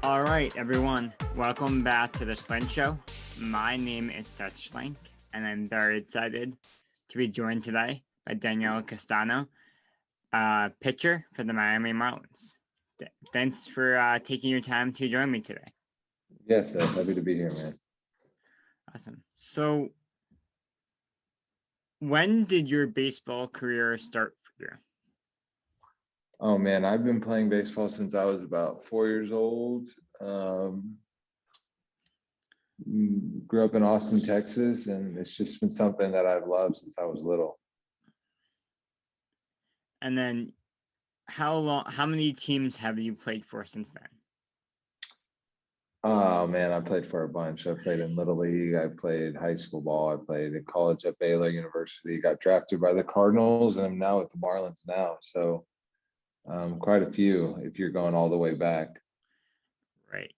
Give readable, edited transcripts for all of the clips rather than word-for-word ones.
All right, everyone. Welcome back to the Schlank Show. My name is Seth Schlank, and I'm very excited to be joined today by Daniel Castano, pitcher for the Miami Marlins. Thanks for taking your time to join me today. Yes, happy to be here, man. Awesome. So, when did your baseball career start for you? Oh man, I've been playing baseball since I was about 4 years old. Grew up in Austin, Texas, and it's just been something that I've loved since I was little. And then, how many teams have you played for since then? Oh man, I played for a bunch. I played in Little League. I played high school ball. I played in college at Baylor University. Got drafted by the Cardinals, and I'm now with the Marlins now. So quite a few if you're going all the way back. Right.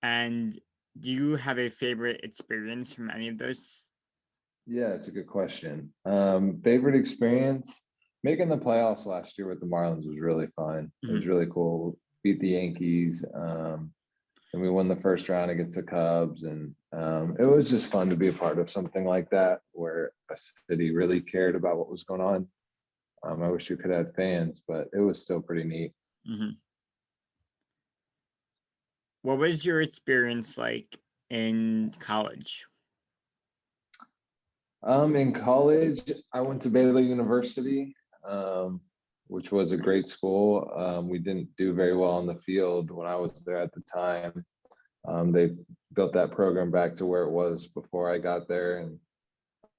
And do you have a favorite experience from any of those? Yeah, it's a good question. Favorite experience? Making the playoffs last year with the Marlins was really fun. It was really cool. Beat the Yankees. And we won the first round against the Cubs. And it was just fun to be a part of something like that where a city really cared about what was going on. I wish you could have fans, but it was still pretty neat. What was your experience like in college? In college, I went to Baylor University, which was a great school. We didn't do very well on the field when I was there at the time. They built that program back to where it was before I got there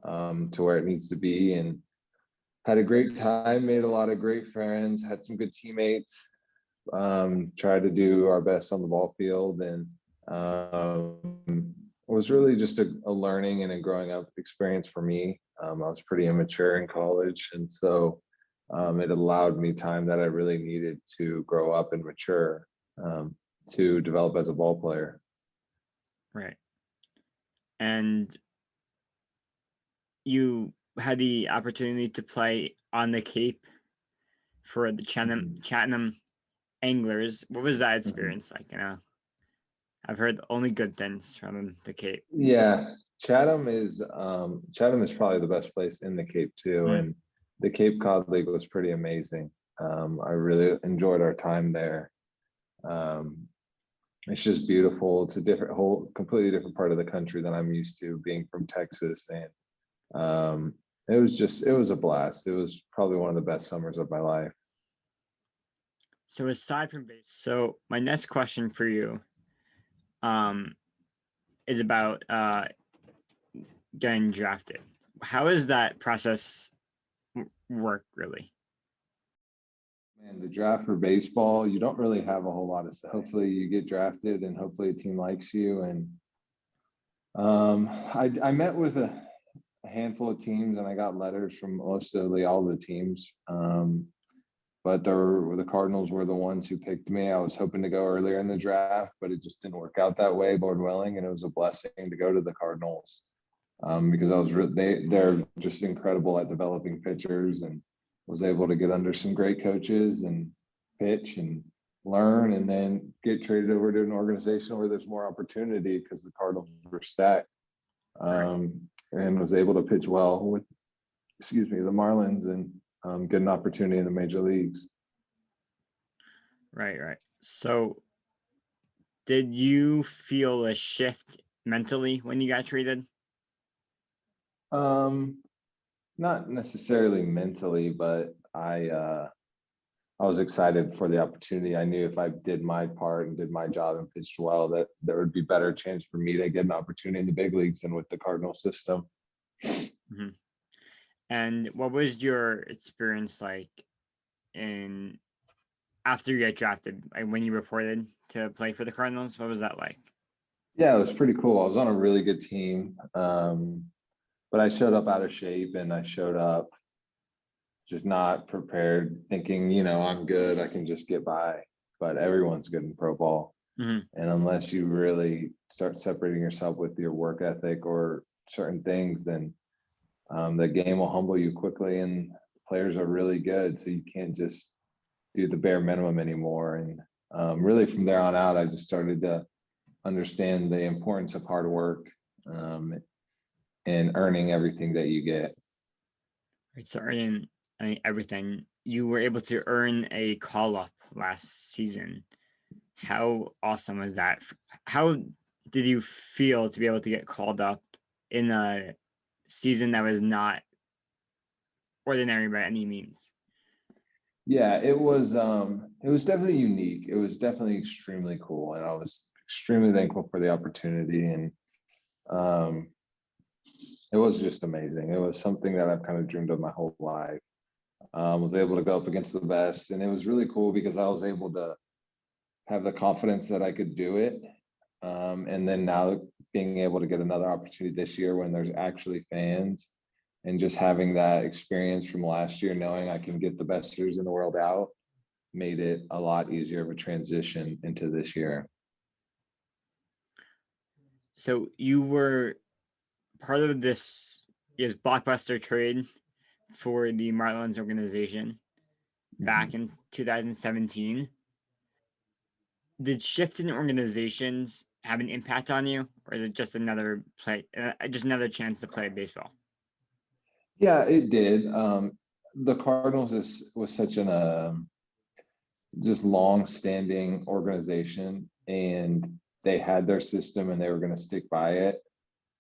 and to where it needs to be, and had a great time, made a lot of great friends, had some good teammates, tried to do our best on the ball field, and it was really just a learning and a growing up experience for me. I was pretty immature in college, and so it allowed me time that I really needed to grow up and mature to develop as a ball player. Right. And you had the opportunity to play on the Cape for the Chatham Anglers. What was that experience like? I've heard only good things from the Cape. Yeah, Chatham is probably the best place in the Cape too, and the Cape Cod League was pretty amazing. I really enjoyed our time there. It's just beautiful. It's a completely different part of the country than I'm used to, being from Texas, and it was a blast. It was probably one of the best summers of my life. So aside from base, so my next question for you is about getting drafted. How does that process work, really? Man, the draft for baseball, you don't really have a whole lot of stuff. Hopefully you get drafted and hopefully a team likes you. And I met with a handful of teams and I got letters from mostly all the teams. But the Cardinals were the ones who picked me. I was hoping to go earlier in the draft, but it just didn't work out that way, Lord willing. And it was a blessing to go to the Cardinals because they're just incredible at developing pitchers, and was able to get under some great coaches and pitch and learn, and then get traded over to an organization where there's more opportunity because the Cardinals were stacked, and was able to pitch well with, the Marlins, and get an opportunity in the major leagues. Right. So did you feel a shift mentally when you got traded? Not necessarily mentally, but I was excited for the opportunity. I knew if I did my part and did my job and pitched well, that there would be better chance for me to get an opportunity in the big leagues than with the Cardinal system. And what was your experience like after you got drafted, when you reported to play for the Cardinals? What was that like? Yeah, it was pretty cool. I was on a really good team, but I showed up out of shape, and I showed up just not prepared, thinking, I'm good, I can just get by. But everyone's good in pro ball. And unless you really start separating yourself with your work ethic or certain things, then the game will humble you quickly, and players are really good. So you can't just do the bare minimum anymore. And really from there on out, I just started to understand the importance of hard work and earning everything that you get. Right, so earning everything. You were able to earn a call-up last season. How awesome was that? How did you feel to be able to get called up in a season that was not ordinary by any means? Yeah, it was definitely unique. It was definitely extremely cool, and I was extremely thankful for the opportunity. And um, it was just amazing. It was something that I've kind of dreamed of my whole life. Was able to go up against the best, and it was really cool because I was able to have the confidence that I could do it. And then now being able to get another opportunity this year when there's actually fans, and just having that experience from last year, knowing I can get the best hitters in the world out, made it a lot easier of a transition into this year. So you were part of this blockbuster trade for the Marlins organization back in 2017. Did shift in organizations have an impact on you, or is it just another just another chance to play baseball? Yeah, it did. The Cardinals was such an just long-standing organization, and they had their system, and they were going to stick by it.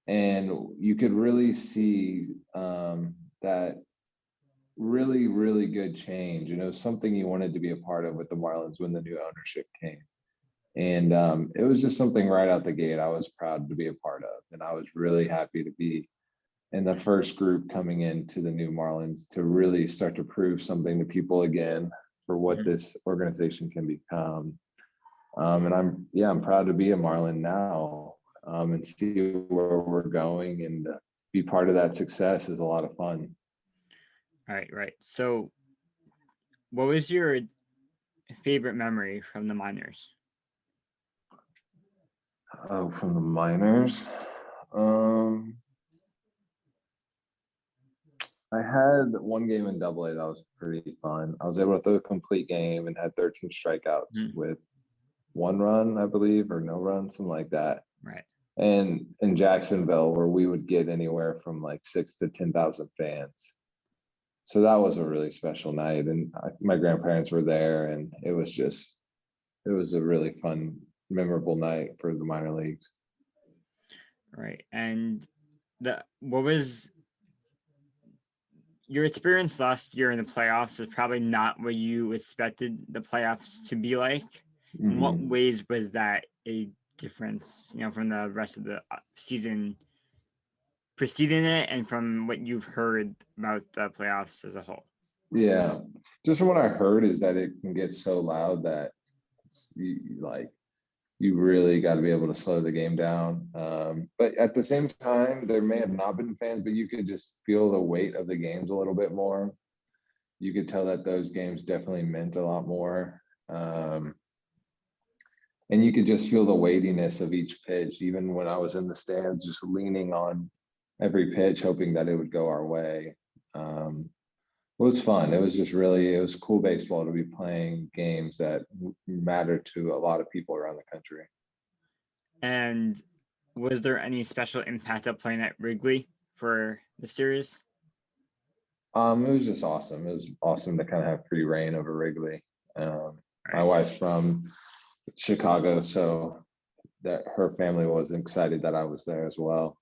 And you could really see that really, really good change. Something you wanted to be a part of with the Marlins when the new ownership came. And it was just something right out the gate I was proud to be a part of. And I was really happy to be in the first group coming into the new Marlins to really start to prove something to people again for what this organization can become. And I'm proud to be a Marlin now, and see where we're going, and be part of that success is a lot of fun. Right. So, what was your favorite memory from the minors? Oh, from the minors. I had one game in Double-A that was pretty fun. I was able to throw a complete game and had 13 strikeouts with 1 run, I believe, or no run, something like that. Right. And in Jacksonville, where we would get anywhere from like 6 to 10,000 fans. So that was a really special night, and my grandparents were there, and it was a really fun, memorable night for the minor leagues. Right. And what was your experience last year in the playoffs? Is probably not what you expected the playoffs to be like. Mm-hmm. In what ways was that a difference, from the rest of the season preceding it, and from what you've heard about the playoffs as a whole? Yeah, just from what I heard is that it can get so loud that you really got to be able to slow the game down. But at the same time, there may have not been fans, but you could just feel the weight of the games a little bit more. You could tell that those games definitely meant a lot more. And you could just feel the weightiness of each pitch, even when I was in the stands, just leaning on every pitch, hoping that it would go our way. It was fun. It was cool baseball to be playing games that matter to a lot of people around the country. And was there any special impact of playing at Wrigley for the series? It was just awesome. It was awesome to kind of have free reign over Wrigley. My wife's from Chicago, so that her family was excited that I was there as well.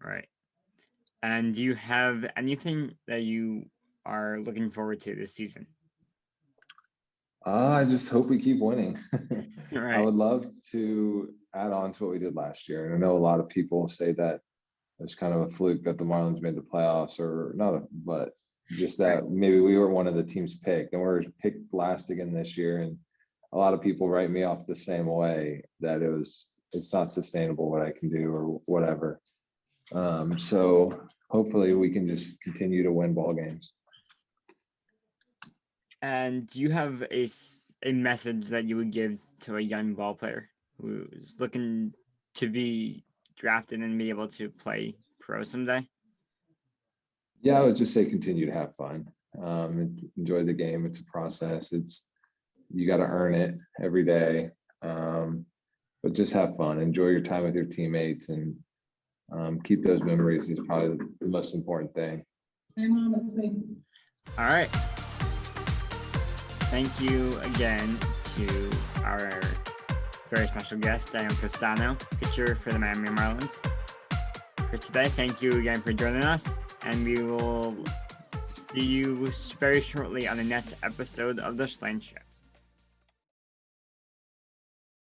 Right. And do you have anything that you are looking forward to this season? I just hope we keep winning. Right. I would love to add on to what we did last year. And I know a lot of people say that it was kind of a fluke that the Marlins made the playoffs, or not, but just that maybe we were one of the teams picked, and we're picked last again this year. And a lot of people write me off the same way, that it's not sustainable what I can do or whatever. So hopefully we can just continue to win ball games. And do you have a message that you would give to a young ball player who is looking to be drafted and be able to play pro someday? Yeah, I would just say continue to have fun. Enjoy the game. It's a process. you got to earn it every day. But just have fun, enjoy your time with your teammates, and keep those memories is probably the most important thing. Hey, Mom, it's me. All right. Thank you again to our very special guest, Daniel Castano, pitcher for the Miami Marlins. For today, thank you again for joining us, and we will see you very shortly on the next episode of The Schlank Show.